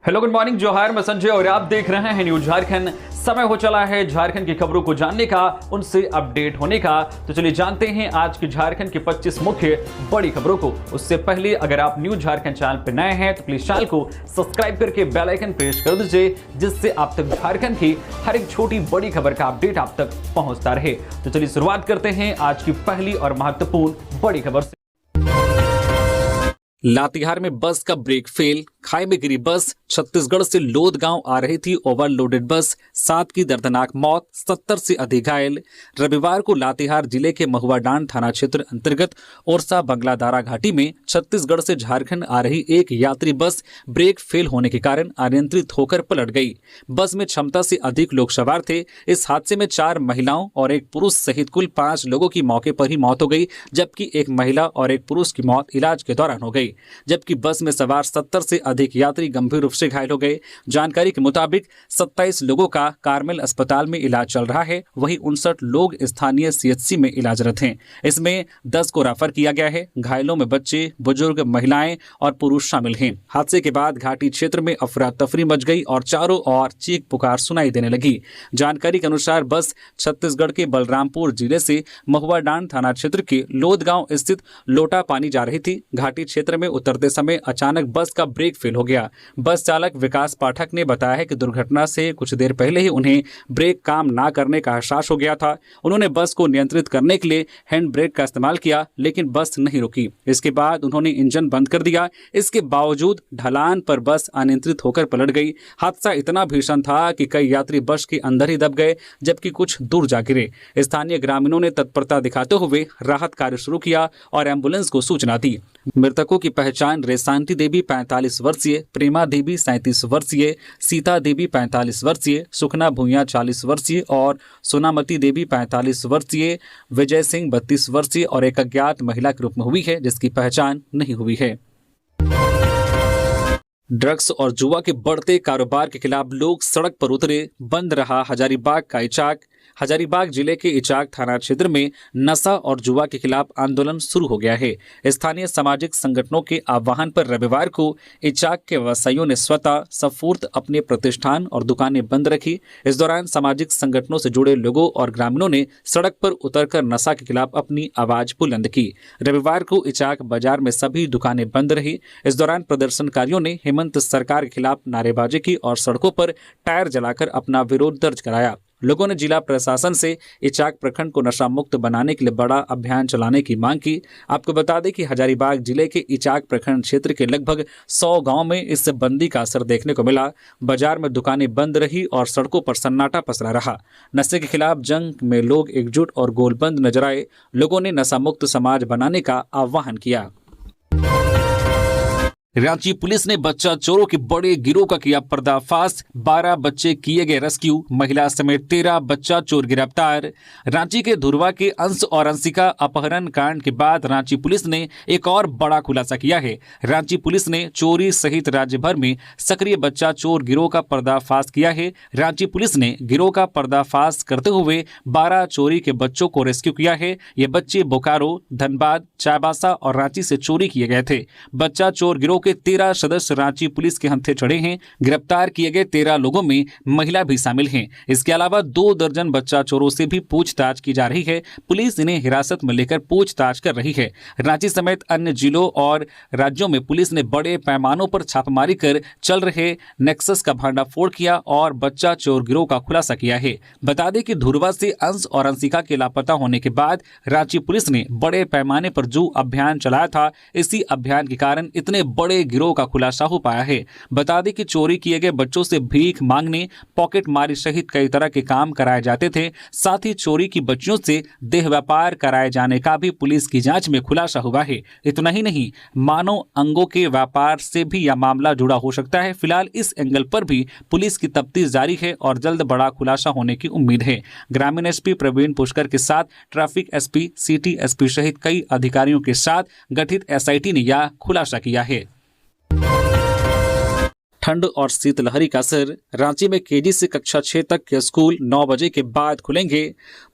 Hello, good morning, जोहार। मैं संजय और आप देख रहे हैं न्यूज झारखंड। समय हो चला है झारखंड की खबरों को जानने का, उनसे अपडेट होने का। तो चलिए जानते हैं आज की झारखंड की 25 मुख्य बड़ी खबरों को। उससे पहले अगर आप न्यूज झारखंड चैनल पर नए हैं तो प्लीज चैनल को सब्सक्राइब करके बेल आइकन प्रेस कर दीजिए, जिससे आप तक झारखंड की हर एक छोटी बड़ी खबर का अपडेट आप तक पहुंचता रहे। तो चलिए शुरुआत करते हैं आज की पहली और महत्वपूर्ण बड़ी खबर से। लातेहार में बस का ब्रेक फेल, खाई में गिरी बस। छत्तीसगढ़ से लोध गांव आ रही थी ओवरलोडेड बस, 7 की दर्दनाक मौत, 70 से अधिक घायल। रविवार को लातेहार जिले के महुआडांड थाना क्षेत्र अंतर्गत ओरसा बंगलादारा घाटी में छत्तीसगढ़ से झारखंड आ रही एक यात्री बस ब्रेक फेल होने के कारण अनियंत्रित होकर पलट गई। बस में क्षमता से अधिक लोग सवार थे। इस हादसे में 4 महिलाओं और एक पुरुष सहित कुल 5 लोगों की मौके पर ही मौत हो गई, जबकि एक महिला और एक पुरुष की मौत इलाज के दौरान हो गई, जबकि बस में सवार 70 से अधिक यात्री गंभीर रूप से घायल हो गए। जानकारी के मुताबिक 27 लोगों का कार्मेल अस्पताल में इलाज चल रहा है, वहीं 59 लोग स्थानीय सीएचसी में इलाजरत हैं। इसमें 10 को रेफर किया गया है। घायलों में बच्चे, बुजुर्ग, महिलाएं और पुरुष शामिल हैं। हादसे के बाद घाटी क्षेत्र में अफरा तफरी मच गई और चारों ओर चीख पुकार सुनाई देने लगी। जानकारी के अनुसार बस छत्तीसगढ़ के बलरामपुर जिले से महुआडांड थाना क्षेत्र के लोध गांव स्थित लोटा पानी जा रही थी। घाटी क्षेत्र में उतरते समय अचानक बस का ब्रेक फेल हो गया। बस चालक विकास पाठक ने बताया है कि दुर्घटना से कुछ देर पहले ही उन्हें ब्रेक काम ना करने का एहसास हो गया था। उन्होंने बस को नियंत्रित करने के लिए हैंड ब्रेक का इस्तेमाल किया, लेकिन बस नहीं रुकी। इसके बाद उन्होंने इंजन बंद कर दिया। इसके बावजूद ढलान पर बस अनियंत्रित होकर पलट गई। हादसा इतना भीषण था कि कई यात्री बस के अंदर ही दब गए, जबकि कुछ दूर जा गिरे। स्थानीय ग्रामीणों ने तत्परता दिखाते हुए राहत कार्य शुरू किया और एम्बुलेंस को सूचना दी। मृतकों की पहचान रेशांति देवी 45 वर्षीय, प्रेमा देवी 37 वर्षीय, सीता देवी 45 वर्षीय, सुखना भूया 40 वर्षीय और सोनामती देवी 45 वर्षीय, विजय सिंह 32 वर्षीय और एक अज्ञात महिला के रूप में हुई है, जिसकी पहचान नहीं हुई है। ड्रग्स और जुआ के बढ़ते कारोबार के खिलाफ लोग सड़क पर उतरे, बंद रहा हजारीबाग का इचाक। हजारीबाग जिले के इचाक थाना क्षेत्र में नशा और जुआ के खिलाफ आंदोलन शुरू हो गया है। स्थानीय सामाजिक संगठनों के आह्वान पर रविवार को इचाक के व्यवसायियों ने स्वतः स्फूर्त अपने प्रतिष्ठान और दुकानें बंद रखी। इस दौरान सामाजिक संगठनों से जुड़े लोगों और ग्रामीणों ने सड़क पर उतरकर नशा के खिलाफ अपनी आवाज बुलंद की। रविवार को इचाक बाजार में सभी दुकानें बंद रही। इस दौरान प्रदर्शनकारियों ने हेमंत सरकार के खिलाफ नारेबाजी की और सड़कों पर टायर जलाकर अपना विरोध दर्ज कराया। लोगों ने जिला प्रशासन से इचाक प्रखंड को नशा मुक्त बनाने के लिए बड़ा अभियान चलाने की मांग की। आपको बता दें कि हजारीबाग जिले के इचाक प्रखंड क्षेत्र के लगभग 100 गांव में इस बंदी का असर देखने को मिला। बाजार में दुकानें बंद रही और सड़कों पर सन्नाटा पसरा रहा। नशे के खिलाफ जंग में लोग एकजुट और गोलबंद नजर आए। लोगों ने नशा मुक्त समाज बनाने का आह्वान किया। रांची पुलिस ने बच्चा चोरों के बड़े गिरोह का किया पर्दाफाश, 12 बच्चे किए गए रेस्क्यू, महिला समेत 13 बच्चा चोर गिरफ्तार। रांची के धुरवा के अंश और अंशिका अपहरण कांड के बाद रांची पुलिस ने एक और बड़ा खुलासा किया है। रांची पुलिस ने चोरी सहित राज्य भर में सक्रिय बच्चा चोर गिरोह का पर्दाफाश किया है। रांची पुलिस ने गिरोह का पर्दाफाश करते हुए 12 चोरी के बच्चों को रेस्क्यू किया है। ये बच्चे बोकारो, धनबाद, चाईबासा और रांची से चोरी किए गए थे। बच्चा चोर गिरोह 13 सदस्य रांची पुलिस के हत्थे चढ़े हैं। गिरफ्तार किए गए 13 लोगों में महिला भी शामिल हैं। इसके अलावा 2 दर्जन बच्चा चोरों से भी पूछताछ की जा रही है। पुलिस इन्हें हिरासत में लेकर पूछताछ कर रही है। रांची समेत अन्य जिलों और राज्यों में पुलिस ने बड़े पैमानों पर छापेमारी कर चल रहे नेक्सस का भंडाफोड़ किया और बच्चा चोर गिरोह का खुलासा किया है। बता दें कि धुरवा से अंश और अंशिका के लापता होने के बाद रांची पुलिस ने बड़े पैमाने पर जो अभियान चलाया था, इसी अभियान के कारण इतने बड़े गिरोह का खुलासा हो पाया है। बता दें कि चोरी किए गए बच्चों से भीख मांगने, पॉकेट मारी सहित कई तरह के काम कराए जाते थे। साथ ही चोरी की बच्चियों से देह व्यापार कराए जाने का भी पुलिस की जांच में खुलासा हुआ है। इतना ही नहीं, मानव अंगों के व्यापार से भी यह मामला जुड़ा हो सकता है। फिलहाल इस एंगल पर भी पुलिस की तफ्तीश जारी है और जल्द बड़ा खुलासा होने की उम्मीद है। ग्रामीण एसपी प्रवीण पुष्कर के साथ ट्रैफिक एसपी, सिटी एसपी सहित कई अधिकारियों के साथ गठित एसआईटी ने यह खुलासा किया है। ठंड और शीतलहरी का असर। रांची में केजी से कक्षा 6 तक के स्कूल 9 बजे के बाद खुलेंगे।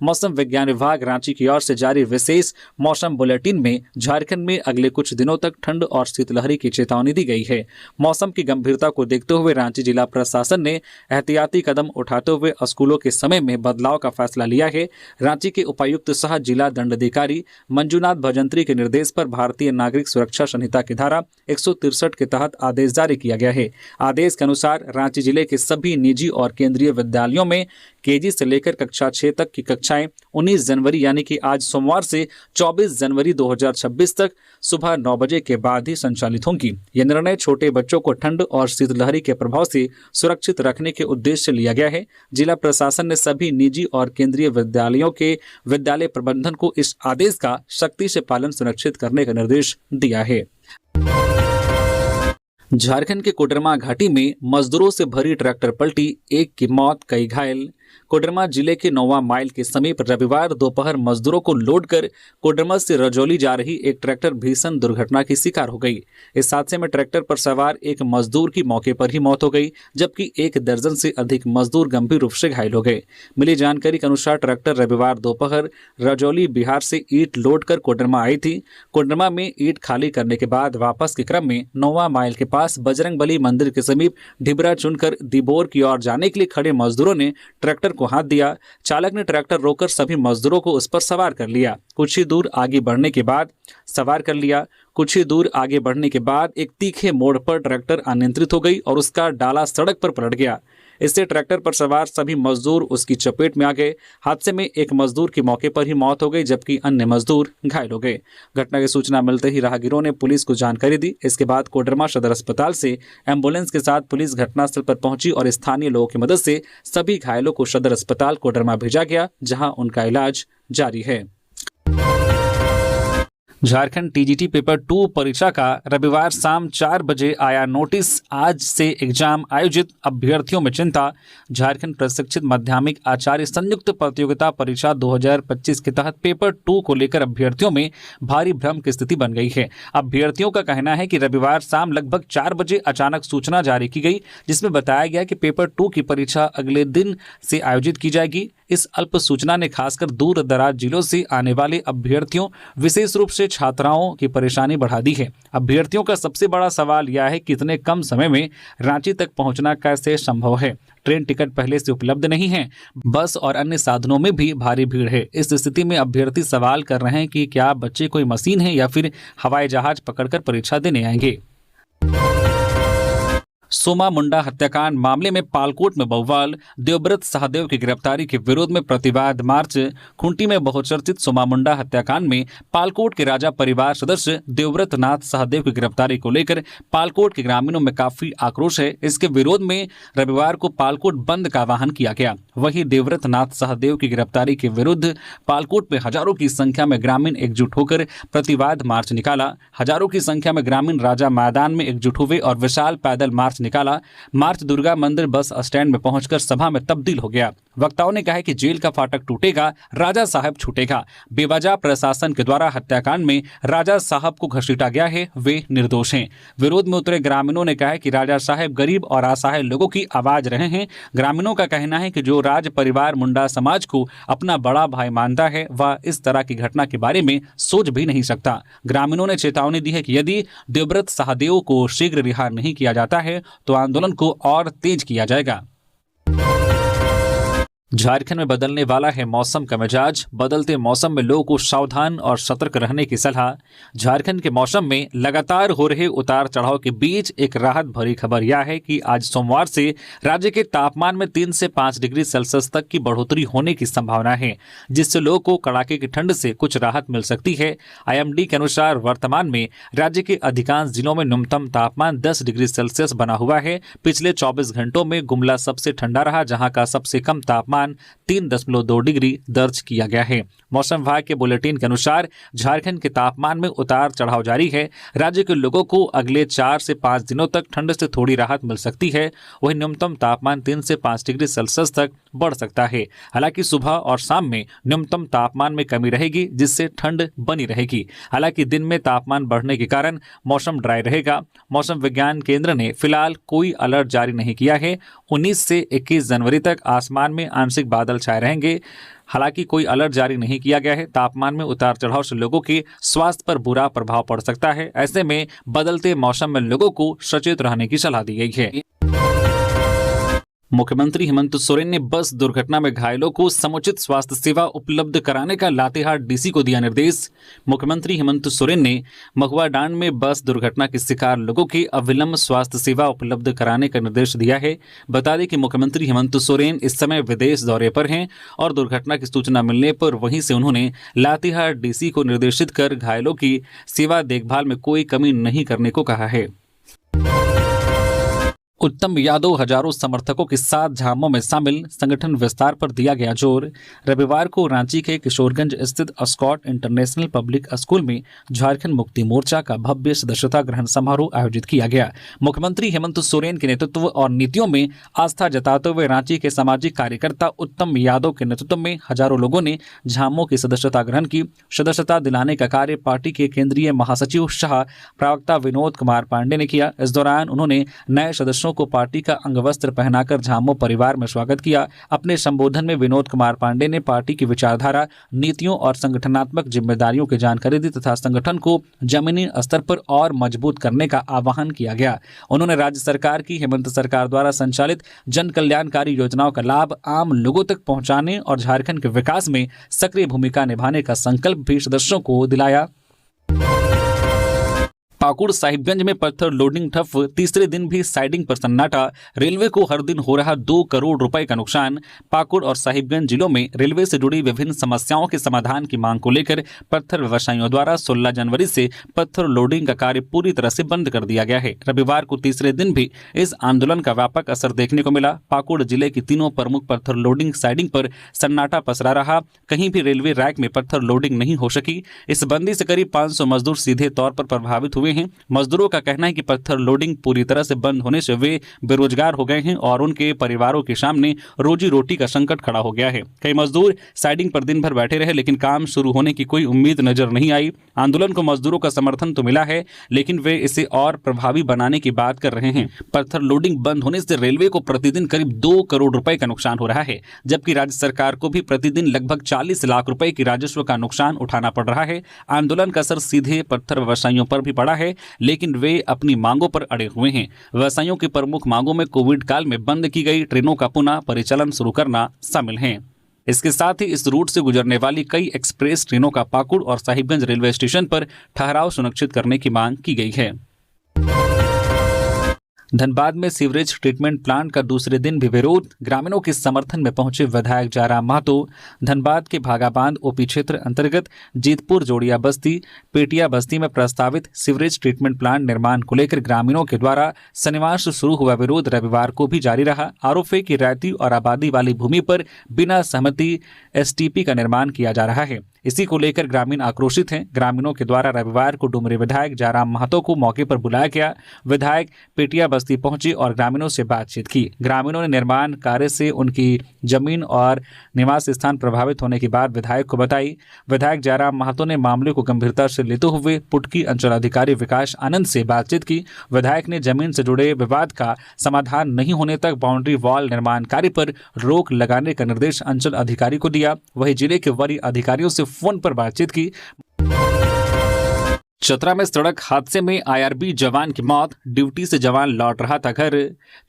मौसम विज्ञान विभाग रांची की ओर से जारी विशेष मौसम बुलेटिन में झारखंड में अगले कुछ दिनों तक ठंड और शीतलहरी की चेतावनी दी गई है। मौसम की गंभीरता को देखते हुए रांची जिला प्रशासन ने एहतियाती कदम उठाते हुए स्कूलों के समय में बदलाव का फैसला लिया है। रांची के उपायुक्त सह जिला दंडाधिकारी मंजूनाथ भजंत्री के निर्देश पर भारतीय नागरिक सुरक्षा संहिता की धारा 163 के तहत आदेश जारी किया गया है। आदेश के अनुसार रांची जिले के सभी निजी और केंद्रीय विद्यालयों में केजी से लेकर कक्षा 6 तक की कक्षाएं 19 जनवरी यानी कि आज सोमवार से 24 जनवरी 2026 तक सुबह 9 बजे के बाद ही संचालित होंगी। यह निर्णय छोटे बच्चों को ठंड और शीतलहरी के प्रभाव से सुरक्षित रखने के उद्देश्य से लिया गया है। जिला प्रशासन ने सभी निजी और केंद्रीय विद्यालयों के विद्यालय प्रबंधन को इस आदेश का सख्ती से पालन सुनिश्चित करने का निर्देश दिया है। झारखंड के कोडरमा घाटी में मजदूरों से भरी ट्रैक्टर पलटी, एक की मौत, कई घायल। कोडरमा जिले के 9वां माइल के समीप रविवार दोपहर मजदूरों को लोड कर कोडरमा से रजौली जा रही एक ट्रैक्टर भीषण दुर्घटना की शिकार हो गई। इस हादसे में ट्रैक्टर पर सवार एक मजदूर की मौके पर ही मौत हो गई, जबकि 1 दर्जन से अधिक मजदूर गंभीर रूप से घायल हो गए। मिली जानकारी के अनुसार ट्रैक्टर रविवार दोपहर रजौली बिहार से ईंट लोड कर कोडरमा आई थी। कोडरमा में ईंट खाली करने के बाद वापस के क्रम में 9वां माइल के पास बजरंगबली मंदिर के समीप ढिबरा चुनकर दिबोर की ओर जाने के लिए खड़े मजदूरों ने ट्रैक्टर को हाथ दिया। चालक ने ट्रैक्टर रोककर सभी मजदूरों को उस पर सवार कर लिया। कुछ ही दूर आगे बढ़ने के बाद एक तीखे मोड़ पर ट्रैक्टर अनियंत्रित हो गई और उसका डाला सड़क पर पलट गया। इससे ट्रैक्टर पर सवार सभी मजदूर उसकी चपेट में आ गए। हादसे में एक मजदूर की मौके पर ही मौत हो गई, जबकि अन्य मजदूर घायल हो गए। घटना की सूचना मिलते ही राहगीरों ने पुलिस को जानकारी दी। इसके बाद कोडरमा सदर अस्पताल से एम्बुलेंस के साथ पुलिस घटनास्थल पर पहुंची और स्थानीय लोगों की मदद से सभी घायलों को सदर अस्पताल कोडरमा भेजा गया, जहां उनका इलाज जारी है। झारखंड टीजीटी पेपर 2 परीक्षा का रविवार शाम 4 बजे आया नोटिस। आज से एग्जाम आयोजित, अभ्यर्थियों में चिंता। झारखंड प्रशिक्षित माध्यमिक आचार्य संयुक्त प्रतियोगिता परीक्षा 2025 के तहत पेपर 2 को लेकर अभ्यर्थियों में भारी भ्रम की स्थिति बन गई है। अभ्यर्थियों का कहना है कि रविवार शाम लगभग 4 बजे अचानक सूचना जारी की गई, जिसमें बताया गया कि पेपर 2 की परीक्षा अगले दिन से आयोजित की जाएगी। इस अल्प सूचना ने खासकर दूर दराज जिलों से आने वाले अभ्यर्थियों, विशेष रूप से छात्राओं की परेशानी बढ़ा दी है। अभ्यर्थियों का सबसे बड़ा सवाल यह है कि इतने कम समय में रांची तक पहुंचना कैसे संभव है। ट्रेन टिकट पहले से उपलब्ध नहीं है, बस और अन्य साधनों में भी भारी भीड़ है। इस स्थिति में अभ्यर्थी सवाल कर रहे हैं कि क्या बच्चे कोई मशीन है या फिर हवाई जहाज पकड़कर परीक्षा देने आएंगे। सोमा मुंडा हत्याकांड मामले में पालकोट में बवाल, देवव्रत सहदेव की गिरफ्तारी के विरोध में प्रतिवाद मार्च। खूंटी में बहुचर्चित सोमा मुंडा हत्याकांड में पालकोट के राजा परिवार सदस्य देवव्रत नाथ सहदेव की गिरफ्तारी को लेकर पालकोट के ग्रामीणों में काफी आक्रोश है। इसके विरोध में रविवार को पालकोट बंद का आह्वान किया गया। वहीं देवव्रत नाथ सहदेव की गिरफ्तारी के विरुद्ध पालकोट में हजारों की संख्या में ग्रामीण एकजुट होकर प्रतिवाद मार्च निकाला। हजारों की संख्या में ग्रामीण राजा मैदान में एकजुट हुए और विशाल पैदल मार्च निकाला। मार्च दुर्गा मंदिर बस स्टैंड में पहुंचकर सभा में तब्दील हो गया। वक्ताओं ने कहा कि जेल का फाटक टूटेगा, राजा साहब छूटेगा। बेवजह प्रशासन के द्वारा हत्याकांड में राजा साहब को घसीटा गया है, वे निर्दोष हैं। विरोध में उतरे ग्रामीणों ने कहा कि राजा साहब गरीब और असहाय लोगों की आवाज रहे हैं। ग्रामीणों का कहना है कि जो राज परिवार मुंडा समाज को अपना बड़ा भाई मानता है, वह इस तरह की घटना के बारे में सोच भी नहीं सकता। ग्रामीणों ने चेतावनी दी है कि यदि देवव्रत सहदेव को शीघ्र रिहा नहीं किया जाता है तो आंदोलन को और तेज किया जाएगा। झारखंड में बदलने वाला है मौसम का मिजाज। बदलते मौसम में लोगों को सावधान और सतर्क रहने की सलाह। झारखंड के मौसम में लगातार हो रहे उतार चढ़ाव के बीच एक राहत भरी खबर यह है कि आज सोमवार से राज्य के तापमान में 3 से 5 डिग्री सेल्सियस तक की बढ़ोतरी होने की संभावना है, जिससे लोगों को कड़ाके की ठंड से कुछ राहत मिल सकती है। IMD के अनुसार वर्तमान में राज्य के अधिकांश जिलों में न्यूनतम तापमान 10 डिग्री सेल्सियस बना हुआ है। पिछले 24 घंटों में गुमला सबसे ठंडा रहा, जहाँ का सबसे कम तापमान तापमान 3.2 डिग्री दर्ज किया गया है। मौसम विभाग के बुलेटिन के अनुसार झारखंड के तापमान में उतार चढ़ाव जारी है। राज्य के लोगों को अगले 4 से 5 दिनों तक ठंड से थोड़ी राहत मिल सकती है। वहीं न्यूनतम तापमान 3 से 5 डिग्री सेल्सियस तक बढ़ सकता है। हालांकि सुबह और शाम में न्यूनतम तापमान में कमी रहेगी, जिससे ठंड बनी रहेगी। हालांकि दिन में तापमान बढ़ने के कारण मौसम ड्राई रहेगा। मौसम विज्ञान केंद्र ने फिलहाल कोई अलर्ट जारी नहीं किया है। 19 से 21 जनवरी तक आसमान में आंशिक बादल छाए रहेंगे। हालांकि कोई अलर्ट जारी नहीं किया गया है। तापमान में उतार चढ़ाव से लोगों के स्वास्थ्य पर बुरा प्रभाव पड़ सकता है। ऐसे में बदलते मौसम में लोगों को सचेत रहने की सलाह दी गई है। मुख्यमंत्री हेमंत सोरेन ने बस दुर्घटना में घायलों को समुचित स्वास्थ्य सेवा उपलब्ध कराने का लातेहार डीसी को दिया निर्देश। मुख्यमंत्री हेमंत सोरेन ने महुआडांड में बस दुर्घटना के शिकार लोगों की अविलंब स्वास्थ्य सेवा उपलब्ध कराने का निर्देश दिया है। बता दें कि मुख्यमंत्री हेमंत सोरेन इस समय विदेश दौरे पर हैं और दुर्घटना की सूचना मिलने पर वहीं से उन्होंने लातेहार डीसी को निर्देशित कर घायलों की सेवा देखभाल में कोई कमी नहीं करने को कहा है। उत्तम यादव हजारों समर्थकों के साथ झामुमो में शामिल, संगठन विस्तार पर दिया गया जोर। रविवार को रांची के किशोरगंज स्थित स्कॉट इंटरनेशनल पब्लिक स्कूल में झारखंड मुक्ति मोर्चा का भव्य सदस्यता ग्रहण समारोह आयोजित किया गया। मुख्यमंत्री हेमंत सोरेन के नेतृत्व और नीतियों में आस्था जताते हुए रांची के सामाजिक कार्यकर्ता उत्तम यादव के नेतृत्व में हजारों लोगों ने झामुमो की सदस्यता ग्रहण की। सदस्यता दिलाने का कार्य पार्टी के केंद्रीय महासचिव शाह प्रवक्ता विनोद कुमार पांडे ने किया। इस दौरान उन्होंने नए सदस्यों को पार्टी का अंगवस्त्र पहनाकर झामुमो परिवार में स्वागत किया। अपने संबोधन में विनोद कुमार पांडे ने पार्टी की विचारधारा, नीतियों और संगठनात्मक जिम्मेदारियों की जानकारी दी तथा संगठन को जमीनी स्तर पर और मजबूत करने का आह्वान किया गया। उन्होंने राज्य सरकार की हेमंत सरकार द्वारा संचालित जन कल्याणकारी योजनाओं का लाभ आम लोगों तक पहुंचाने और झारखंड के विकास में सक्रिय भूमिका निभाने का संकल्प भी सदस्यों को दिलाया। पाकुड़ साहिबगंज में पत्थर लोडिंग ठप, तीसरे दिन भी साइडिंग पर सन्नाटा। रेलवे को हर दिन हो रहा 2 करोड़ रुपए का नुकसान। पाकुड़ और साहिबगंज जिलों में रेलवे से जुड़ी विभिन्न समस्याओं के समाधान की मांग को लेकर पत्थर व्यवसायियों द्वारा 16 जनवरी से पत्थर लोडिंग का कार्य पूरी तरह से बंद कर दिया गया है। रविवार को तीसरे दिन भी इस आंदोलन का व्यापक असर देखने को मिला। पाकुड़ जिले की तीनों प्रमुख पत्थर लोडिंग साइडिंग पर सन्नाटा पसरा रहा। कहीं भी रेलवे रैक में पत्थर लोडिंग नहीं हो सकी। इस बंदी से करीब 500 मजदूर सीधे तौर पर प्रभावित हुए हैं। मजदूरों का कहना है कि पत्थर लोडिंग पूरी तरह से बंद होने से वे बेरोजगार हो गए हैं और उनके परिवारों के सामने रोजी रोटी का संकट खड़ा हो गया है। कई मजदूर साइडिंग पर दिन भर बैठे रहे, लेकिन काम शुरू होने की कोई उम्मीद नजर नहीं आई। आंदोलन को मजदूरों का समर्थन तो मिला है, लेकिन वे इसे और प्रभावी बनाने की बात कर रहे हैं। पत्थर लोडिंग बंद होने से रेलवे को प्रतिदिन करीब 2 करोड़ रुपए का नुकसान हो रहा है, जबकि राज्य सरकार को भी प्रतिदिन लगभग 40 लाख रुपए की राजस्व का नुकसान उठाना पड़ रहा है। आंदोलन का असर सीधे पत्थर व्यवसायियों पर भी पड़ा है, लेकिन वे अपनी मांगों पर अड़े हुए हैं। व्यवसायियों की प्रमुख मांगों में कोविड काल में बंद की गई ट्रेनों का पुनः परिचालन शुरू करना शामिल है। इसके साथ ही इस रूट से गुजरने वाली कई एक्सप्रेस ट्रेनों का पाकुड़ और साहिबगंज रेलवे स्टेशन पर ठहराव सुनिश्चित करने की मांग की गई है। धनबाद में सीवरेज ट्रीटमेंट प्लांट का दूसरे दिन भी विरोध, ग्रामीणों के समर्थन में पहुंचे विधायक जयराम महतो। धनबाद के भागाबांध ओपी क्षेत्र अंतर्गत जीतपुर जोड़िया बस्ती पेटिया बस्ती में प्रस्तावित सीवरेज ट्रीटमेंट प्लांट निर्माण को लेकर ग्रामीणों के द्वारा शनिवार से शुरू हुआ विरोध रविवार को भी जारी रहा। आरोप है कि रैती और आबादी वाली भूमि पर बिना सहमति एसटीपी का निर्माण किया जा रहा है। इसी को लेकर ग्रामीण आक्रोशित हैं। ग्रामीणों के द्वारा रविवार को डुमरी विधायक जयराम महतो को मौके पर बुलाया गया। विधायक पेटिया बस्ती पहुंची और ग्रामीणों से बातचीत की। ग्रामीणों ने निर्माण कार्य से उनकी जमीन और निवास स्थान प्रभावित होने की बात विधायक को बताई। विधायक जयराम महतो ने मामले को गंभीरता से लेते हुए पुटकी अंचलाधिकारी विकास आनंद से बातचीत की। विधायक ने जमीन से जुड़े विवाद का समाधान नहीं होने तक बाउंड्री वॉल निर्माण कार्य पर रोक लगाने का निर्देश अंचल अधिकारी को दिया। वहीं जिले के वरीय अधिकारियों से फोन पर बातचीत की। चतरा में सड़क हादसे में आईआरबी जवान की मौत, ड्यूटी से जवान लौट रहा था घर।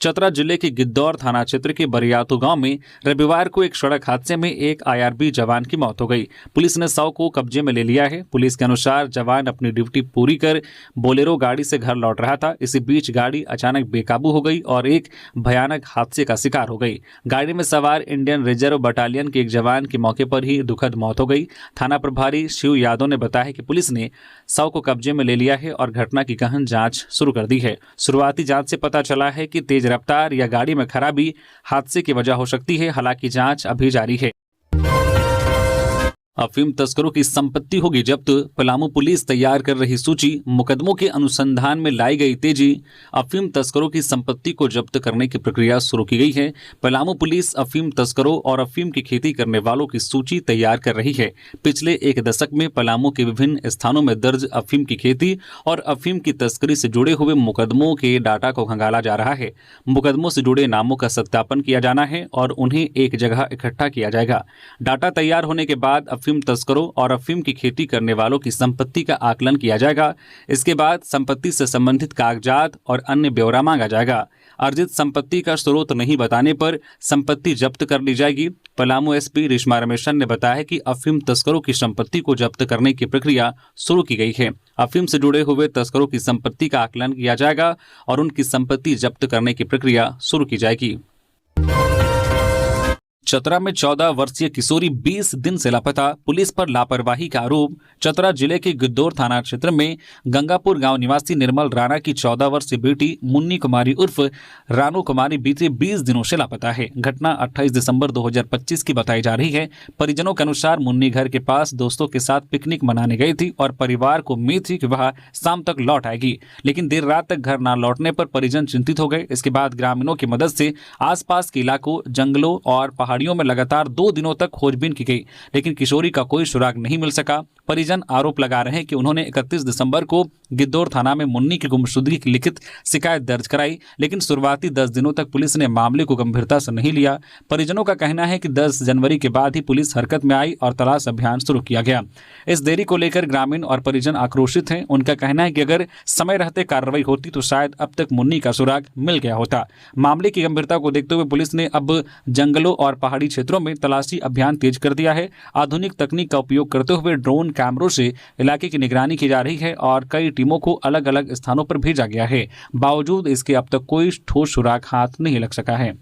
चतरा जिले के गिद्दौर थाना क्षेत्र के बरियातू गांव में रविवार को एक सड़क हादसे में एक आईआरबी जवान की मौत हो गई। पुलिस ने शव को कब्जे में ले लिया है। पुलिस के अनुसार जवान अपनी ड्यूटी पूरी कर बोलेरो गाड़ी से घर लौट रहा था। इसी बीच गाड़ी अचानक बेकाबू हो गई और एक भयानक हादसे का शिकार हो गई। गाड़ी में सवार इंडियन रिजर्व बटालियन के एक जवान की मौके पर ही दुखद मौत हो गई। थाना प्रभारी शिव यादव ने बताया कि पुलिस ने शव को कब्जे में ले लिया है और घटना की गहन जांच शुरू कर दी है। शुरुआती जांच से पता चला है कि तेज रफ्तार या गाड़ी में खराबी हादसे की वजह हो सकती है। हालांकि जांच अभी जारी है। अफीम तस्करों की संपत्ति होगी जब्त, पलामू पुलिस तैयार कर रही सूची, मुकदमों के अनुसंधान में लाई गई तेजी। अफीम तस्करों की संपत्ति को जब्त करने की प्रक्रिया शुरू की गई है। पलामू पुलिस अफीम तस्करों और अफीम की खेती करने वालों की सूची तैयार कर रही है। पिछले एक दशक में पलामू के विभिन्न स्थानों में दर्ज अफीम की खेती और अफीम की तस्करी से जुड़े हुए मुकदमों के डाटा को खंगाला जा रहा है। मुकदमों से जुड़े नामों का सत्यापन किया जाना है और उन्हें एक जगह इकट्ठा किया जाएगा। डाटा तैयार होने के बाद अफीम तस्करों और अफीम की खेती करने वालों की संपत्ति का आकलन किया जाएगा। इसके बाद संपत्ति से संबंधित कागजात और अन्य ब्यौरा मांगा जाएगा। अर्जित संपत्ति का स्रोत नहीं बताने पर संपत्ति जब्त कर ली जाएगी। पलामू एसपी रेशमा रमेशन ने बताया कि अफीम तस्करों की संपत्ति को जब्त करने की प्रक्रिया शुरू की गई है। अफीम से जुड़े हुए तस्करों की संपत्ति का आकलन किया जाएगा और उनकी संपत्ति जब्त करने की प्रक्रिया शुरू की जाएगी। चतरा में 14 वर्षीय किशोरी 20 दिन से लापता, पुलिस पर लापरवाही का आरोप। चतरा जिले के गिद्धौर थाना क्षेत्र में गंगापुर गांव निवासी निर्मल राणा की 14 वर्षीय बेटी मुन्नी कुमारी उर्फ रानू कुमारी बीते 20 दिनों से लापता है। घटना 28 दिसंबर 2025 की बताई जा रही है। परिजनों के अनुसार मुन्नी घर के पास दोस्तों के साथ पिकनिक मनाने गई थी और परिवार को उम्मीद थी कि वह शाम तक लौट आएगी, लेकिन देर रात तक घर न लौटने पर परिजन चिंतित हो गए। इसके बाद ग्रामीणों की मदद से आसपास के इलाकों, जंगलों और पहाड़ियों में लगातार 2 दिनों तक खोजबीन की गई, लेकिन किशोरी का कोई सुराग नहीं मिल सका। परिजन आरोप लगा रहे हैं कि उन्होंने 31 दिसंबर को गिद्धौर थाना में मुन्नी की गुमशुदगी की लिखित शिकायत दर्ज कराई, लेकिन शुरुआती 10 दिनों तक पुलिस ने मामले को गंभीरता से नहीं लिया। परिजनों का कहना है कि 10 जनवरी के बाद ही पुलिस हरकत में आई और तलाश अभियान शुरू किया गया। इस देरी को लेकर ग्रामीण और परिजन आक्रोशित हैं। उनका कहना है कि अगर समय रहते कार्रवाई होती तो शायद अब तक मुन्नी का सुराग मिल गया होता। मामले की गंभीरता को देखते हुए पुलिस ने अब जंगलों और पहाड़ी क्षेत्रों में तलाशी अभियान तेज कर दिया है। आधुनिक तकनीक का उपयोग करते हुए ड्रोन कैमरों से इलाके की निगरानी की जा रही है और कई टीमों को अलग अलग स्थानों पर भेजा गया है। बावजूद इसके अब तक कोई ठोस सुराग हाथ नहीं लग सका है।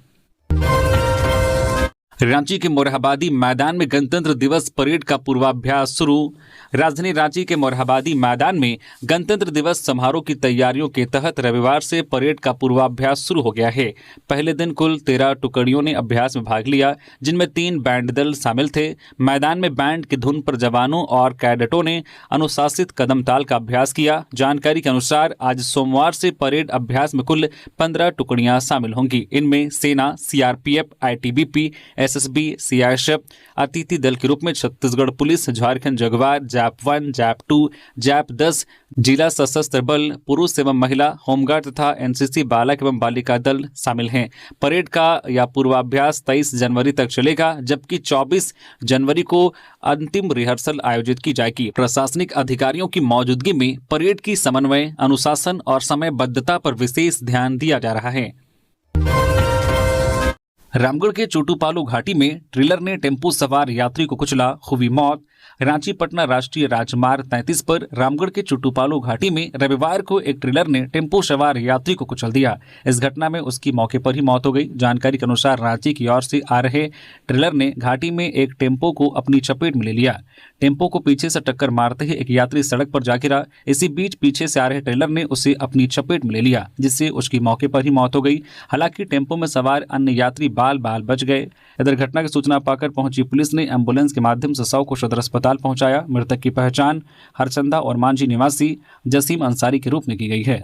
रांची के मोरहाबादी मैदान में गणतंत्र दिवस परेड का पूर्वाभ्यास शुरू। राजधानी रांची के मोरहाबादी मैदान में गणतंत्र दिवस समारोह की तैयारियों के तहत रविवार से परेड का पूर्वाभ्यास शुरू हो गया है। पहले दिन कुल 13 टुकड़ियों ने अभ्यास में भाग लिया, जिनमें 3 बैंड दल शामिल थे। मैदान में बैंड की धुन पर जवानों और कैडेटों ने अनुशासित कदम ताल का अभ्यास किया। जानकारी के अनुसार आज सोमवार से परेड अभ्यास में कुल 15 टुकड़ियां शामिल होंगी। इनमें सेना, सीआरपीएफ, आईटीबीपी, एसएसबी, सीआईएसएफ, अतिथि दल के रूप में Chhattisgarh police, Jharkhand Jaguar, JAP 1, JAP 2, JAP 10, जिला सशस्त्र बल, पुरुष एवं महिला, होमगार्ड तथा एनसीसी बालक एवं बालिका दल शामिल हैं। परेड का यह पूर्वाभ्यास 23 जनवरी तक चलेगा, जबकि 24 जनवरी को अंतिम रिहर्सल आयोजित की जाएगी। प्रशासनिक अधिकारियों की मौजूदगी में परेड की समन्वय, अनुशासन और समयबद्धता पर विशेष ध्यान दिया जा रहा है। रामगढ़ के चोटूपालू घाटी में ट्रेलर ने टेम्पो सवार यात्री को कुचला, हुई मौत। रांची पटना राष्ट्रीय राजमार्ग 33 पर रामगढ़ के चोटूपालू घाटी में रविवार को एक ट्रेलर ने टेम्पो सवार यात्री को कुचल दिया। इस घटना में उसकी मौके पर ही मौत हो गई। जानकारी के अनुसार रांची की ओर से आ रहे ट्रेलर ने घाटी में एक टेम्पो को अपनी चपेट में ले लिया। टेम्पो को पीछे से टक्कर मारते ही एक यात्री सड़क पर जा गिरा। इसी बीच पीछे से आ रहे ट्रेलर ने उसे अपनी चपेट में ले लिया, जिससे उसकी मौके पर ही मौत हो गई। हालांकि टेम्पो में सवार अन्य यात्री बाल बाल बच गए। इधर घटना की सूचना पाकर पहुंची पुलिस ने एम्बुलेंस के माध्यम से शव को सदर अस्पताल पहुंचाया। मृतक की पहचान हरचंदा और मांझी निवासी जसीम अंसारी के रूप में की गई है।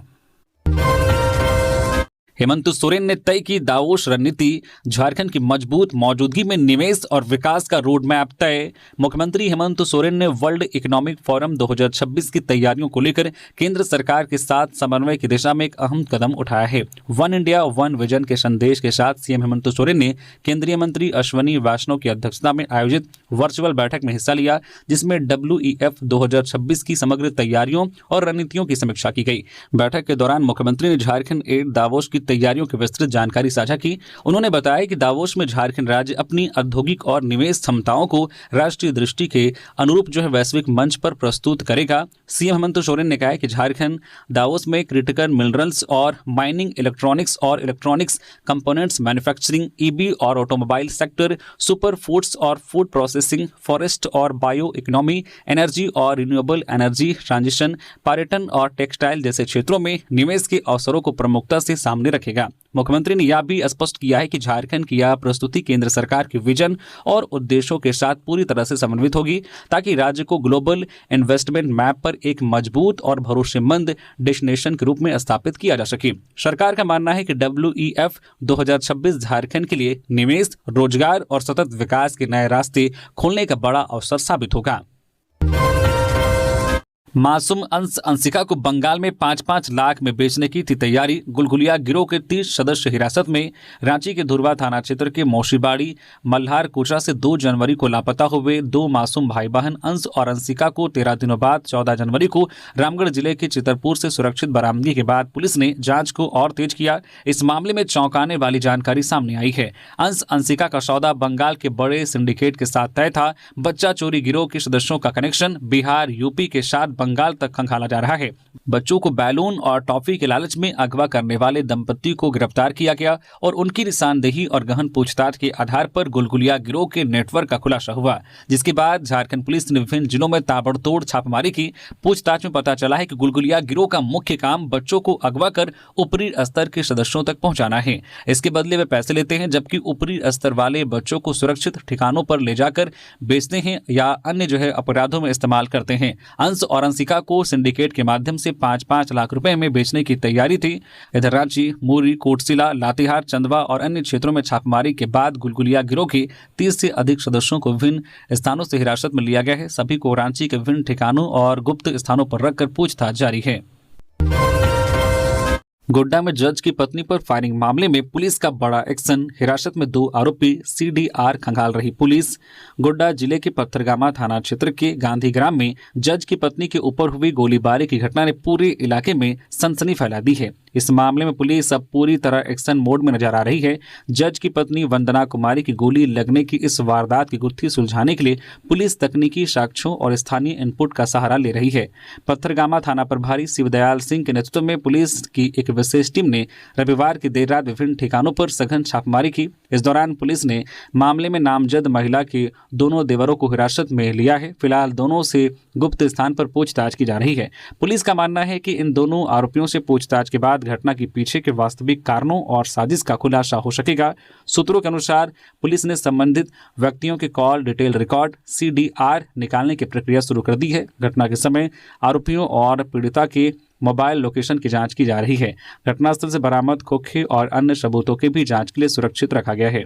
हेमंत सोरेन ने तय की दावोस रणनीति, झारखंड की मजबूत मौजूदगी में निवेश और विकास का रोड मैप तय। मुख्यमंत्री हेमंत सोरेन ने वर्ल्ड इकोनॉमिक फोरम 2026 की तैयारियों को लेकर केंद्र सरकार के साथ समन्वय की दिशा में एक अहम कदम उठाया है। वन इंडिया वन विजन के संदेश के साथ सीएम हेमंत सोरेन ने केंद्रीय मंत्री अश्वनी वैष्णव की अध्यक्षता में आयोजित वर्चुअल बैठक में हिस्सा लिया, जिसमें WEF 2026 की समग्र तैयारियों और रणनीतियों की समीक्षा की गई। बैठक के दौरान मुख्यमंत्री ने झारखंड एड दावोस की तैयारियों की विस्तृत जानकारी साझा की। उन्होंने बताया कि दावोस में झारखंड राज्य अपनी औद्योगिक और निवेश क्षमताओं को राष्ट्रीय दृष्टि के अनुरूप वैश्विक मंच पर प्रस्तुत करेगा। सीएम हेमंत सोरेन ने कहा है कि झारखंड दावोस में क्रिटिकल मिनरल्स और mining, electronics components manufacturing, EB और ऑटोमोबाइल सेक्टर, सुपर फूड्स और फूड प्रोसेसिंग, फॉरेस्ट और बायो इकोनॉमी, एनर्जी और रिन्यूएबल एनर्जी ट्रांजिशन, पर्यटन और टेक्सटाइल जैसे क्षेत्रों में निवेश के अवसरों को प्रमुखता से सामने रखेगा। मुख्यमंत्री ने यह भी स्पष्ट किया है कि झारखंड की यह प्रस्तुति केंद्र सरकार के विजन और उद्देश्यों के साथ पूरी तरह से समन्वित होगी, ताकि राज्य को ग्लोबल इन्वेस्टमेंट मैप पर एक मजबूत और भरोसेमंद डेस्टिनेशन के रूप में स्थापित किया जा सके। सरकार का मानना है कि WEF 2026 झारखंड के लिए निवेश, रोजगार और सतत विकास के नए रास्ते खोलने का बड़ा अवसर साबित होगा। मासूम अंशिका को बंगाल में 5-5 लाख में बेचने की थी तैयारी। गुलगुलिया गिरोह के 30 सदस्य हिरासत में। रांची के धुरवा थाना क्षेत्र के मौसीबाड़ी मल्हार कोचा से 2 जनवरी को लापता हुए 2 मासूम भाई बहन अंश और अंशिका को 13 दिनों बाद 14 जनवरी को रामगढ़ जिले के चितरपुर से सुरक्षित बरामदगी के बाद पुलिस ने जांच को और तेज किया। इस मामले में चौंकाने वाली जानकारी सामने आई है। अंशिका का सौदा बंगाल के बड़े सिंडिकेट के साथ तय था। बच्चा चोरी गिरोह के सदस्यों का कनेक्शन बिहार, यूपी के साथ बंगाल तक खंगाला जा रहा है। बच्चों को बैलून और टॉफी के लालच में अगवा करने वाले दंपति को गिरफ्तार किया गया और उनकी निशानदेही और गहन पूछताछ के आधार पर गुलगुलिया गिरोह के नेटवर्क का खुलासा हुआ, जिसके बाद झारखंड पुलिस ने विभिन्न जिलों में ताबड़तोड़ छापेमारी की। पूछताछ में पता चला है कि गुलगुलिया गिरोह का मुख्य काम बच्चों को अगवा कर ऊपरी स्तर के सदस्यों तक पहुंचाना है। इसके बदले वे पैसे लेते हैं, जबकि ऊपरी स्तर वाले बच्चों को सुरक्षित ठिकानों पर ले जाकर बेचते हैं या अन्य अपराधों में इस्तेमाल करते हैं। अंश और अंशिका को सिंडिकेट के माध्यम से 5-5 लाख रुपए में बेचने की तैयारी थी। इधर रांची, मुरी, कोटसिला, लातेहार, चंदवा और अन्य क्षेत्रों में छापेमारी के बाद गुलगुलिया गिरोह के 30 से अधिक सदस्यों को विभिन्न स्थानों से हिरासत में लिया गया है। सभी को रांची के विभिन्न ठिकानों और गुप्त स्थानों पर रखकर पूछताछ जारी है। गोड्डा में जज की पत्नी पर फायरिंग मामले में पुलिस का बड़ा एक्शन। हिरासत में 2 आरोपी CDR खंगाल रही पुलिस। गोड्डा जिले के पत्थरगामा थाना क्षेत्र के गांधीग्राम में जज की पत्नी के ऊपर हुई गोलीबारी की घटना ने पूरे इलाके में सनसनी फैला दी है। इस मामले में पुलिस अब पूरी तरह एक्शन मोड में नजर आ रही है। जज की पत्नी वंदना कुमारी की गोली लगने की इस वारदात की गुत्थी सुलझाने के लिए पुलिस तकनीकी साक्ष्यों और स्थानीय इनपुट का सहारा ले रही है। पत्थरगामा थाना प्रभारी शिवदयाल सिंह के नेतृत्व में पुलिस की एक विशेष टीम ने रविवार की देर रात विभिन्न ठिकानों पर सघन छापेमारी की। इस दौरान पुलिस ने मामले में नामजद महिला के दोनों देवरों को हिरासत में लिया है। फिलहाल दोनों से गुप्त स्थान पर पूछताछ की जा रही है। पुलिस का मानना है कि इन दोनों आरोपियों से पूछताछ के बाद घटना के पीछे के वास्तविक कारणों और साजिश का खुलासा हो सकेगा। सूत्रों के अनुसार पुलिस ने संबंधित व्यक्तियों के कॉल डिटेल रिकॉर्ड CDR निकालने की प्रक्रिया शुरू कर दी है। घटना के समय आरोपियों और पीड़िता के मोबाइल लोकेशन की जांच की जा रही है। घटनास्थल से बरामद खोखे और अन्य सबूतों की भी जांच के लिए सुरक्षित रखा गया है।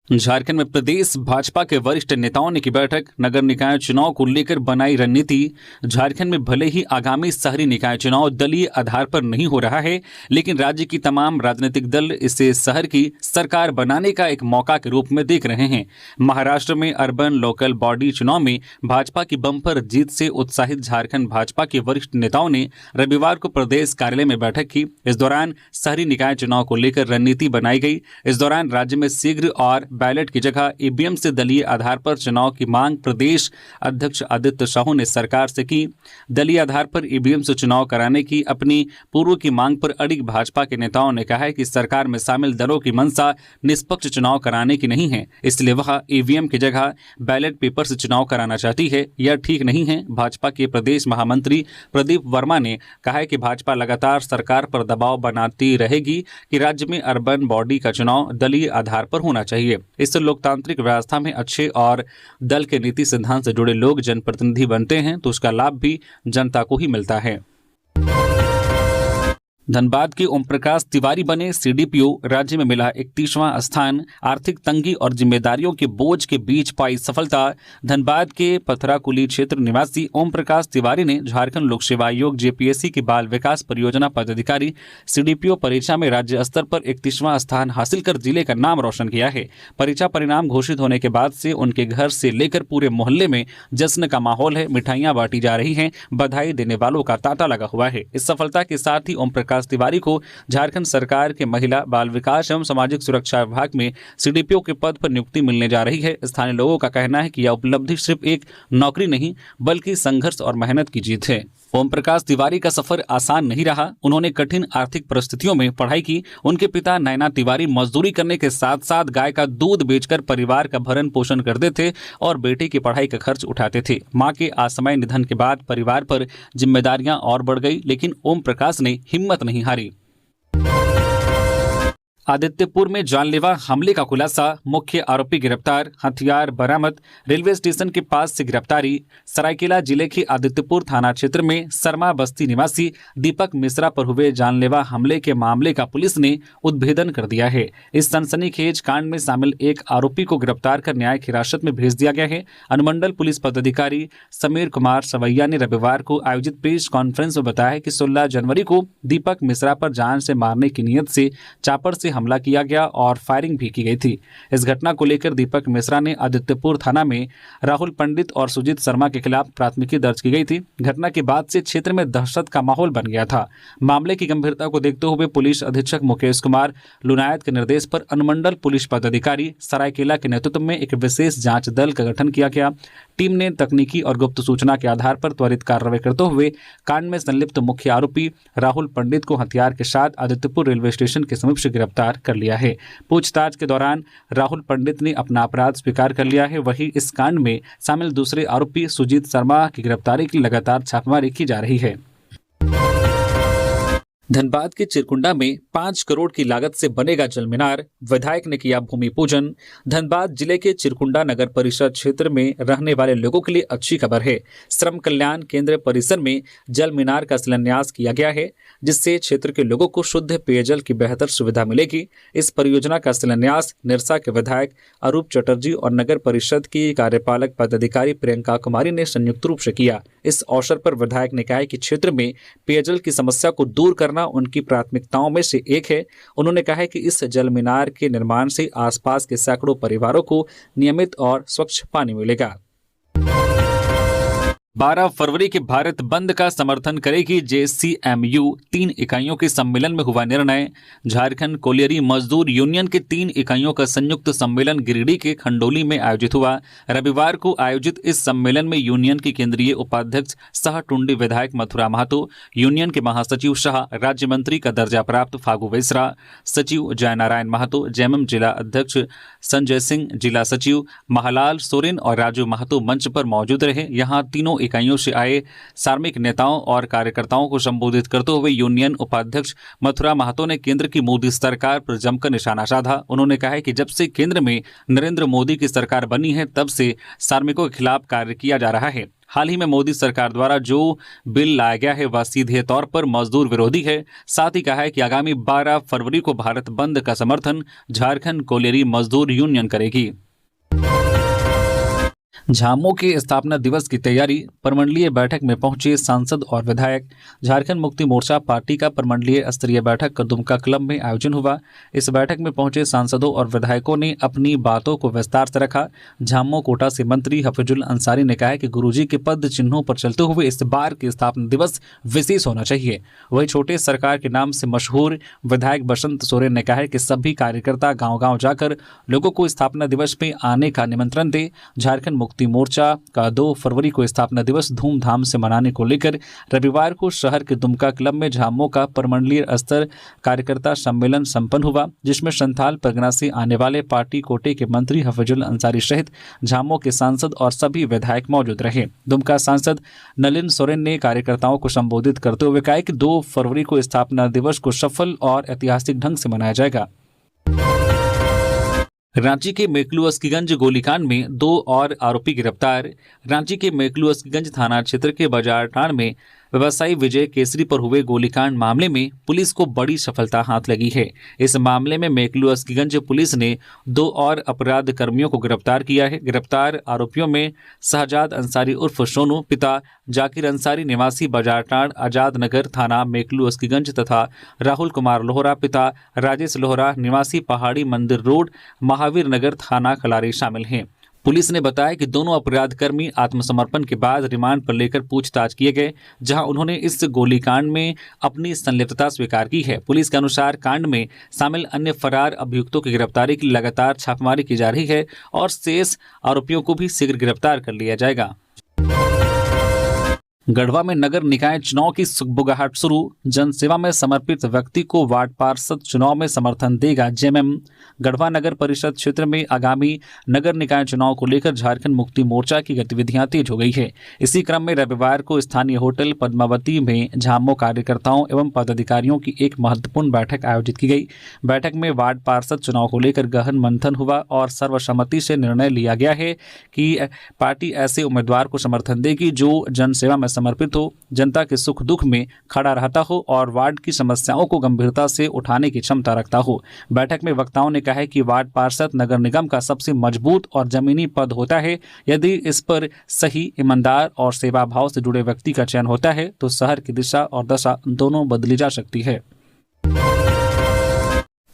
झारखंड में प्रदेश भाजपा के वरिष्ठ नेताओं ने की बैठक। नगर निकाय चुनाव को लेकर बनाई रणनीति। झारखंड में भले ही आगामी शहरी निकाय चुनाव दलीय आधार पर नहीं हो रहा है, लेकिन राज्य की तमाम राजनीतिक दल इसे शहर की सरकार बनाने का एक मौका के रूप में देख रहे हैं। महाराष्ट्र में अर्बन लोकल बॉडी चुनाव में भाजपा की बम्पर जीत से उत्साहित झारखंड भाजपा के वरिष्ठ नेताओं ने रविवार को प्रदेश कार्यालय में बैठक की। इस दौरान शहरी निकाय चुनाव को लेकर रणनीति बनाई गई। इस दौरान राज्य में शीघ्र और बैलेट की जगह EVM से दलीय आधार पर चुनाव की मांग प्रदेश अध्यक्ष आदित्य साहू ने सरकार से की। दलीय आधार पर EVM से चुनाव कराने की अपनी पूर्व की मांग पर अड़िग भाजपा के नेताओं ने कहा है कि सरकार में शामिल दलों की मंशा निष्पक्ष चुनाव कराने की नहीं है, इसलिए वह EVM की जगह बैलेट पेपर से चुनाव कराना चाहती है। यह ठीक नहीं है। भाजपा के प्रदेश महामंत्री प्रदीप वर्मा ने कहा है कि भाजपा लगातार सरकार पर दबाव बनाती रहेगी कि राज्य में अर्बन बॉडी का चुनाव दलीय आधार पर होना चाहिए। इससे लोकतांत्रिक व्यवस्था में अच्छे और दल के नीति सिद्धांत से जुड़े लोग जनप्रतिनिधि बनते हैं तो उसका लाभ भी जनता को ही मिलता है। धनबाद के ओम प्रकाश तिवारी बने CDPO। राज्य में मिला 31वां स्थान। आर्थिक तंगी और जिम्मेदारियों के बोझ के बीच पाई सफलता। धनबाद के पथराकुली क्षेत्र निवासी ओम प्रकाश तिवारी ने झारखंड लोक सेवा आयोग JPSC की बाल विकास परियोजना पदाधिकारी CDPO परीक्षा में राज्य स्तर पर 31वां स्थान हासिल कर जिले का नाम रोशन किया है। परीक्षा परिणाम घोषित होने के बाद से उनके घर से लेकर पूरे मोहल्ले में जश्न का माहौल है। मिठाइयां बांटी जा रही हैं, बधाई देने वालों का तांता लगा हुआ है। इस सफलता के साथ ही ओम प्रकाश प्रकाश तिवारी को झारखंड सरकार के महिला बाल विकास एवं सामाजिक सुरक्षा विभाग में सीडीपीओ के पद पर नियुक्ति मिलने जा रही है। स्थानीय लोगों का कहना है कि यह उपलब्धि सिर्फ एक नौकरी नहीं बल्कि संघर्ष और मेहनत की जीत है। ओम प्रकाश तिवारी का सफर आसान नहीं रहा। उन्होंने कठिन आर्थिक परिस्थितियों में पढ़ाई की। उनके पिता नैना तिवारी मजदूरी करने के साथ साथ गाय का दूध बेचकर परिवार का भरण पोषण करते थे और बेटे की पढ़ाई का खर्च उठाते थे। मां के असमय निधन के बाद परिवार पर जिम्मेदारियां और बढ़ गई, लेकिन ओम प्रकाश ने हिम्मत नहीं हारी। आदित्यपुर में जानलेवा हमले का खुलासा, मुख्य आरोपी गिरफ्तार, हथियार बरामद, रेलवे स्टेशन के पास से गिरफ्तारी। सरायकेला जिले के आदित्यपुर थाना क्षेत्र में शर्मा बस्ती निवासी दीपक मिश्रा पर हुए जानलेवा हमले के मामले का पुलिस ने उद्भेदन कर दिया है। इस सनसनीखेज कांड में शामिल एक आरोपी को गिरफ्तार कर न्यायिक हिरासत में भेज दिया गया है। अनुमंडल पुलिस पदाधिकारी समीर कुमार सवैया ने रविवार को आयोजित प्रेस कॉन्फ्रेंस में बताया कि 16 जनवरी को दीपक मिश्रा पर जान से मारने की नीयत से चापर से हमला किया गया और फायरिंग भी की गई थी। इस घटना को लेकर दीपक मिश्रा ने आदित्यपुर थाना में राहुल पंडित और सुजीत शर्मा के खिलाफ प्राथमिकी दर्ज की गई थी। घटना के बाद से क्षेत्र में दहशत का माहौल बन गया था। मामले की गंभीरता को देखते हुए पुलिस अधीक्षक मुकेश कुमार लुनायत के निर्देश पर अनुमंडल पुलिस पदाधिकारी सरायकेला के नेतृत्व में एक विशेष जांच दल का गठन किया गया। टीम ने तकनीकी और गुप्त सूचना के आधार पर त्वरित कार्रवाई करते हुए कांड में संलिप्त मुख्य आरोपी राहुल पंडित को हथियार के साथ आदित्यपुर रेलवे स्टेशन के समीप से गिरफ्तार कर लिया है। पूछताछ के दौरान राहुल पंडित ने अपना अपराध स्वीकार कर लिया है। वहीं इस कांड में शामिल दूसरे आरोपी सुजीत शर्मा की गिरफ्तारी की लगातार छापेमारी की जा रही है। धनबाद के चिरकुंडा में 5 करोड़ की लागत से बनेगा जल मीनार, विधायक ने किया भूमि पूजन। धनबाद जिले के चिरकुंडा नगर परिषद क्षेत्र में रहने वाले लोगों के लिए अच्छी खबर है। श्रम कल्याण केंद्र परिसर में जल मीनार का शिलान्यास किया गया है, जिससे क्षेत्र के लोगों को शुद्ध पेयजल की बेहतर सुविधा मिलेगी। इस परियोजना का शिलान्यास निरसा के विधायक अरूप चटर्जी और नगर परिषद की कार्यपालक पदाधिकारी प्रियंका कुमारी ने संयुक्त रूप से किया। इस अवसर पर विधायक ने कहा कि क्षेत्र में पेयजल की समस्या को दूर करना उनकी प्राथमिकताओं में से एक है। उन्होंने कहा कि इस जल मीनार के निर्माण से आसपास के सैकड़ों परिवारों को नियमित और स्वच्छ पानी मिलेगा। 12 फरवरी के भारत बंद का समर्थन करेगी JCMU। 3 इकाइयों के सम्मेलन में हुआ निर्णय। झारखंड कोलियरी मजदूर यूनियन के 3 इकाइयों का संयुक्त सम्मेलन गिरिडीह के खंडोली में आयोजित हुआ। रविवार को आयोजित इस सम्मेलन में यूनियन के केंद्रीय उपाध्यक्ष शाह टुंडी विधायक मथुरा महतो, यूनियन के महासचिव शाह, राज्य मंत्री का दर्जा प्राप्त फागू बेसरा, सचिव जयनारायण महतो, जेएमएम जिला अध्यक्ष संजय सिंह, जिला सचिव महालाल सोरेन और राजू महतो मंच पर मौजूद रहे। यहाँ तीनों इकाइयों से आए सार्मिक नेताओं और कार्यकर्ताओं को संबोधित करते हुए यूनियन उपाध्यक्ष मथुरा महतो ने केंद्र की मोदी सरकार पर जमकर निशाना साधा। उन्होंने कहा कि जब से केंद्र में नरेंद्र मोदी की सरकार बनी है तब से कार्मिकों के खिलाफ कार्य किया जा रहा है। हाल ही में मोदी सरकार द्वारा जो बिल लाया गया है वह सीधे तौर पर मजदूर विरोधी है। साथ ही कहा है कि आगामी 12 फरवरी को भारत बंद का समर्थन झारखंड कोलियरी मजदूर यूनियन करेगी। झामुमो के स्थापना दिवस की तैयारी, प्रमंडलीय बैठक में पहुंचे सांसद और विधायक। झारखंड मुक्ति मोर्चा पार्टी का प्रमंडलीय स्तरीय बैठक का दुमका क्लब में आयोजन हुआ। इस बैठक में पहुंचे सांसदों और विधायकों ने अपनी बातों को विस्तार से रखा। झामुमो कोटा से मंत्री हफीजुल अंसारी ने कहा कि गुरुजी के पद चिन्हों पर चलते हुए इस बार के स्थापना दिवस विशेष होना चाहिए। वही छोटे सरकार के नाम से मशहूर विधायक बसंत सोरेन ने कहा कि सभी कार्यकर्ता गाँव-गाँव जाकर लोगों को स्थापना दिवस में आने का निमंत्रण दे। झारखंड मुक्ति मोर्चा का 2 फरवरी को स्थापना दिवस धूमधाम से मनाने को लेकर रविवार को शहर के दुमका क्लब में झामुमो का प्रमंडलीय स्तर कार्यकर्ता सम्मेलन संपन्न हुआ, जिसमें संथाल परगना से आने वाले पार्टी कोटे के मंत्री हफीजुल अंसारी सहित झामुमो के सांसद और सभी विधायक मौजूद रहे। दुमका सांसद नलिन सोरेन ने कार्यकर्ताओं को संबोधित करते हुए कहा कि 2 फरवरी को स्थापना दिवस को सफल और ऐतिहासिक ढंग से मनाया जाएगा। रांची के मेकलू अस्कीगंज गोलीकांड में 2 और आरोपी गिरफ्तार। रांची के मेकलू अस्कीगंज थाना क्षेत्र के बाजार टांड में व्यवसायी विजय केसरी पर हुए गोलीकांड मामले में पुलिस को बड़ी सफलता हाथ लगी है। इस मामले में मेकलू अस्कीगंज पुलिस ने 2 और अपराध कर्मियों को गिरफ्तार किया है। गिरफ्तार आरोपियों में शहजाद अंसारी उर्फ सोनू, पिता जाकिर अंसारी निवासी बाजार टांड आजाद नगर थाना मेकलू अस्कीगंज तथा राहुल कुमार लोहरा, पिता राजेश लोहरा निवासी पहाड़ी मंदिर रोड महावीर नगर थाना कलारी शामिल हैं। पुलिस ने बताया कि दोनों अपराधकर्मी आत्मसमर्पण के बाद रिमांड पर लेकर पूछताछ किए गए, जहां उन्होंने इस गोलीकांड में अपनी संलिप्तता स्वीकार की है। पुलिस के अनुसार कांड में शामिल अन्य फरार अभियुक्तों की गिरफ्तारी के लिए लगातार छापेमारी की जा रही है और शेष आरोपियों को भी शीघ्र गिरफ्तार कर लिया जाएगा। गढ़वा में नगर निकाय चुनाव की सुगबुगाहट शुरू। जनसेवा में समर्पित व्यक्ति को वार्ड पार्षद चुनाव में समर्थन देगा जेएमएम। गढ़वा नगर परिषद क्षेत्र में आगामी नगर निकाय चुनाव को लेकर झारखंड मुक्ति मोर्चा की गतिविधियां तेज हो गई है। इसी क्रम में रविवार को स्थानीय होटल पद्मावती में झामो कार्यकर्ताओं एवं पदाधिकारियों की एक महत्वपूर्ण बैठक आयोजित की गई। बैठक में वार्ड पार्षद चुनाव को लेकर गहन मंथन हुआ और सर्वसम्मति से निर्णय लिया गया है कि पार्टी ऐसे उम्मीदवार को समर्थन देगी जो जनसेवा में समर्पित हो, जनता के सुख दुख में खड़ा रहता हो और वार्ड की समस्याओं को गंभीरता से उठाने की क्षमता रखता हो। बैठक में वक्ताओं ने कहा है कि वार्ड पार्षद नगर निगम का सबसे मजबूत और जमीनी पद होता है। यदि इस पर सही, ईमानदार और सेवा भाव से जुड़े व्यक्ति का चयन होता है तो शहर की दिशा और दशा दोनों बदली जा सकती है।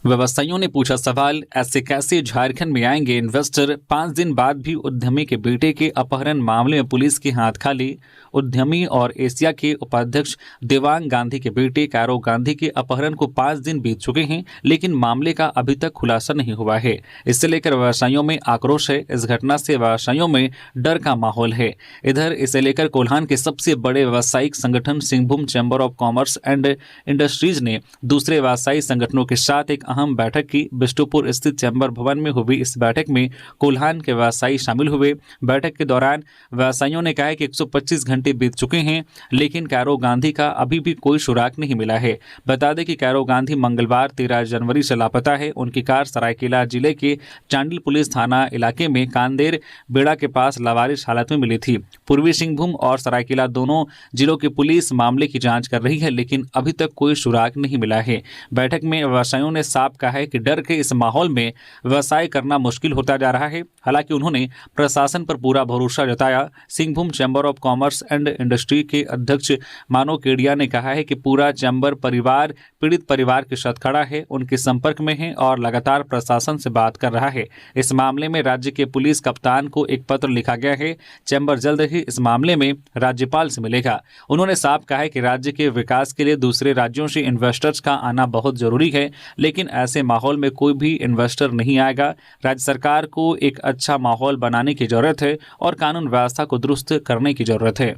व्यवसायियों ने पूछा सवाल, ऐसे कैसे झारखंड में आएंगे इन्वेस्टर? 5 दिन बाद भी उद्यमी के बेटे के अपहरण मामले में पुलिस के हाथ खाली। उद्यमी और एशिया के उपाध्यक्ष देवांग गांधी के बेटे कैरो गांधी के अपहरण को 5 दिन बीत चुके हैं, लेकिन मामले का अभी तक खुलासा नहीं हुआ है। इससे लेकर व्यवसायियों में आक्रोश है। इस घटना से व्यवसायियों में डर का माहौल है। इधर इसे लेकर कोल्हान के सबसे बड़े व्यावसायिक संगठन Singhbhum chamber of commerce and industries ने दूसरे व्यवसायी संगठनों के साथ एक अहम बैठक की। बिष्टुपुर स्थित चैम्बर भवन में हुई इस बैठक में कोल्हान के व्यवसायी शामिल हुए। बैठक के दौरान व्यवसायियों ने कहा कि 125 घंटे बीत चुके हैं, लेकिन कैरो गांधी का अभी भी कोई सुराग नहीं मिला है। बता दें कि कैरो गांधी मंगलवार 13 जनवरी से लापता है। उनकी कार सरायकेला जिले के चांडिल पुलिस थाना इलाके में कांदेर बेड़ा के पास लावारिस हालत में मिली थी। पूर्वी सिंहभूम और सरायकेला दोनों जिलों की पुलिस मामले की जांच कर रही है, लेकिन अभी तक कोई सुराग नहीं मिला है। बैठक में व्यवसायियों ने साफ कहा है कि डर के इस माहौल में व्यवसाय करना मुश्किल होता जा रहा है। हालांकि उन्होंने प्रशासन पर पूरा भरोसा जताया। Singhbhum chamber of commerce and industry के अध्यक्ष मानो केडिया ने कहा है कि पूरा चैम्बर परिवार पीड़ित परिवार के साथ खड़ा है, उनके संपर्क में है और लगातार प्रशासन से बात कर रहा है। इस मामले में राज्य के पुलिस कप्तान को एक पत्र लिखा गया है। चैम्बर जल्द ही इस मामले में राज्यपाल से मिलेगा। उन्होंने साफ कहा है कि राज्य के विकास के लिए दूसरे राज्यों से इन्वेस्टर्स का आना बहुत जरूरी है, लेकिन ऐसे माहौल में कोई भी इन्वेस्टर नहीं आएगा। राज्य सरकार को एक अच्छा माहौल बनाने की जरूरत है और कानून व्यवस्था को दुरुस्त करने की जरूरत है।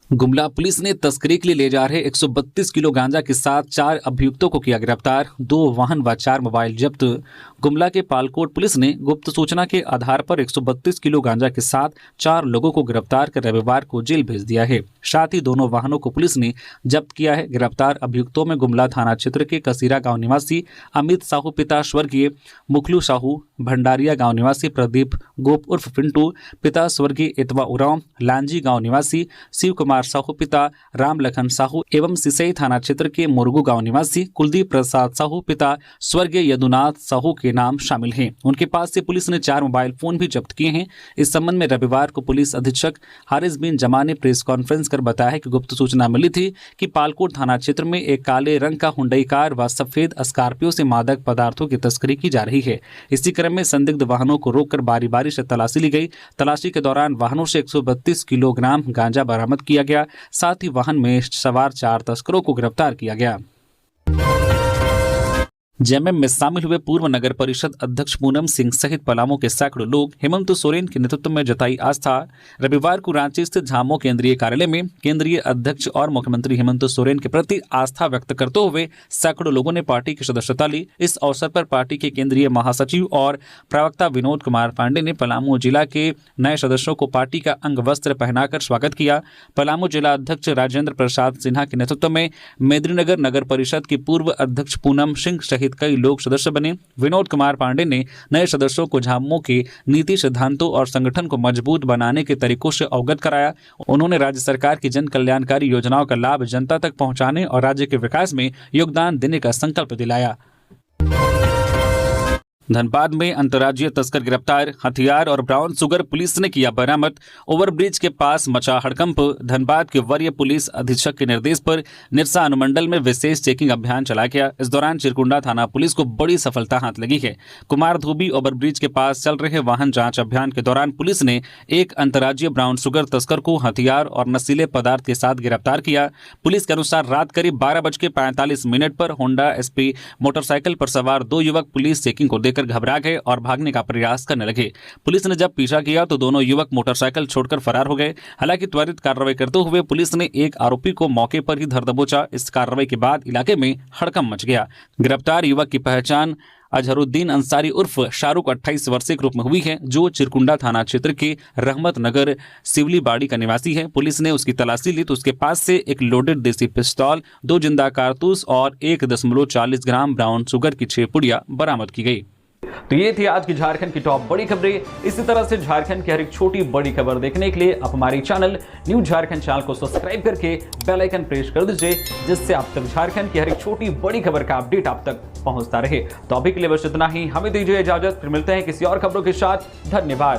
गुमला पुलिस ने तस्करी के लिए ले जा रहे 132 किलो गांजा के साथ 4 अभियुक्तों को किया गिरफ्तार। 2 वाहन व 4 मोबाइल जब्त। गुमला के पालकोट पुलिस ने गुप्त सूचना के आधार पर 132 किलो गांजा के साथ 4 लोगों को गिरफ्तार कर रविवार को जेल भेज दिया है। साथ ही दोनों वाहनों को पुलिस ने जब्त किया है। गिरफ्तार अभियुक्तों में गुमला थाना क्षेत्र के कसीरा गाँव निवासी अमित साहू पिता स्वर्गीय मुखलू साहू, भंडारिया गाँव निवासी प्रदीप गोप उर्फ पिंटू पिता स्वर्गीय इतवा उरांव, लांजी गाँव निवासी शिव कुमार साहू पिता राम लखन साहू एवं सिसई थाना क्षेत्र के मुरगू गांव निवासी कुलदीप प्रसाद साहू पिता स्वर्गीय यदुनाथ साहू के नाम शामिल हैं। उनके पास से पुलिस ने 4 मोबाइल फोन भी जब्त किए हैं। इस संबंध में रविवार को पुलिस अधीक्षक हारिस बिन जमा ने प्रेस कॉन्फ्रेंस कर बताया कि गुप्त सूचना मिली थी कि पालकोट थाना क्षेत्र में एक काले रंग का हुंडई कार व सफेद स्कॉर्पियो से मादक पदार्थों की तस्करी की जा रही है। इसी क्रम में संदिग्ध वाहनों को रोककर बारी बारी से तलाशी ली गई। तलाशी के दौरान वाहनों से 132 किलोग्राम गांजा बरामद किया गया। साथ ही वाहन में सवार 4 तस्करों को गिरफ्तार किया गया। जेएमएम में शामिल हुए पूर्व नगर परिषद अध्यक्ष पूनम सिंह सहित पलामू के सैकड़ों लोग हेमंत सोरेन के नेतृत्व में जताई आस्था। रविवार को रांची स्थित झामो केंद्रीय कार्यालय में केंद्रीय अध्यक्ष और मुख्यमंत्री हेमंत सोरेन के प्रति आस्था व्यक्त करते हुए सैकड़ों लोगों ने पार्टी की सदस्यता ली। इस अवसर पर पार्टी के केंद्रीय महासचिव और प्रवक्ता विनोद कुमार पांडे ने पलामू जिला के नए सदस्यों को पार्टी का अंग वस्त्र पहनाकर स्वागत किया। पलामू जिला अध्यक्ष राजेंद्र प्रसाद सिन्हा के नेतृत्व में मेदिनीनगर नगर परिषद की पूर्व अध्यक्ष पूनम सिंह सहित कई लोग सदस्य बने। विनोद कुमार पांडे ने नए सदस्यों को झामो के नीति सिद्धांतों और संगठन को मजबूत बनाने के तरीकों से अवगत कराया। उन्होंने राज्य सरकार की जन कल्याणकारी योजनाओं का लाभ जनता तक पहुंचाने और राज्य के विकास में योगदान देने का संकल्प दिलाया। धनबाद में अंतर्राज्यीय तस्कर गिरफ्तार, हथियार और ब्राउन शुगर पुलिस ने किया बरामद। ओवरब्रिज के पास मचा हड़कंप। धनबाद के वरीय पुलिस अधीक्षक के निर्देश पर निरसा अनुमंडल में विशेष चेकिंग अभियान चलाया गया। इस दौरान चिरकुंडा थाना पुलिस को बड़ी सफलता हाथ लगी है। कुमार धोबी ओवरब्रिज के पास चल रहे वाहन जांच अभियान के दौरान पुलिस ने एक अंतर्राज्यीय ब्राउन शुगर तस्कर को हथियार और नशीले पदार्थ के साथ गिरफ्तार किया। पुलिस के अनुसार रात करीब 12:45 पर होंडा एसपी मोटरसाइकिल पर सवार 2 युवक पुलिस चेकिंग को देखकर घबरा गए और भागने का प्रयास करने लगे। पुलिस ने जब पीछा किया तो दोनों युवक मोटरसाइकिल छोड़कर फरार हो गए। हालांकि त्वरित कार्रवाई करते हुए पुलिस ने एक आरोपी को मौके पर ही धर दबोचा। इस कार्रवाई के बाद इलाके में हड़कंप मच गया। गिरफ्तार युवक की पहचान अजहरुद्दीन अंसारी उर्फ शाहरुख 28 वर्षीय के रूप में हुई है, जो चिरकुंडा थाना क्षेत्र के रहमत नगर सिवली बाड़ी का निवासी है। पुलिस ने उसकी तलाशी ली तो उसके पास से एक लोडेड देसी पिस्तौल, 2 जिंदा कारतूस और 1.40 ग्राम ब्राउन शुगर की 6 पुड़िया बरामद की गई। तो ये थी आज की झारखंड की टॉप बड़ी खबरें। इसी तरह से झारखंड की हर एक छोटी बड़ी खबर देखने के लिए आप हमारे चैनल न्यूज झारखंड चैनल को सब्सक्राइब करके बेल आइकन प्रेस कर दीजिए, जिससे आप तक झारखंड की हर एक छोटी बड़ी खबर का अपडेट आप तक पहुंचता रहे। तो अभी के लिए बस इतना ही, हमें दीजिए इजाजत, फिर मिलते हैं किसी और खबरों के साथ। धन्यवाद।